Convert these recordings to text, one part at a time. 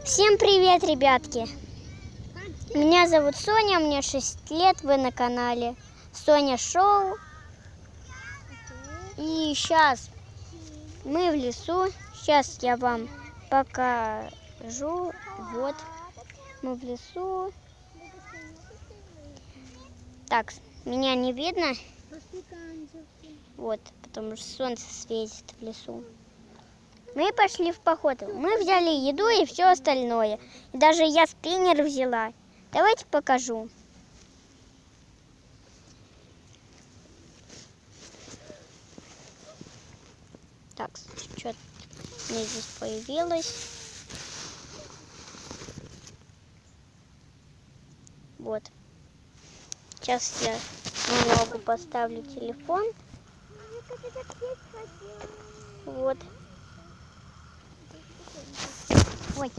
Всем привет, ребятки! Меня зовут Соня, мне 6 лет, вы на канале Соня Шоу. И сейчас мы в лесу, сейчас я вам покажу. Вот, мы в лесу. Так, меня не видно, вот, потому что солнце светит в лесу. Мы пошли в поход. Мы взяли еду и все остальное. И даже я спиннер взяла. Давайте покажу. Так, что мне здесь появилось. Вот. Сейчас я немного поставлю телефон. Вот. Ой.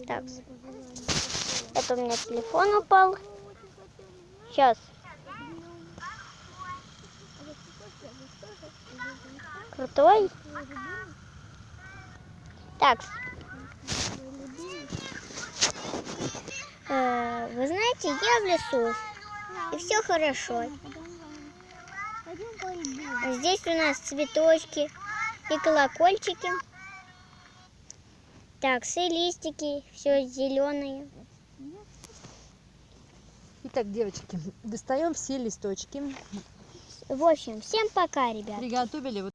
Так. Это у меня телефон упал. Сейчас. Крутой. Так. Вы знаете, я в лесу. И все хорошо. Здесь у нас цветочки и колокольчики. Так, и листики, все зеленые. Итак, девочки, достаем все листочки. В общем, всем пока, ребят. Приготовили вот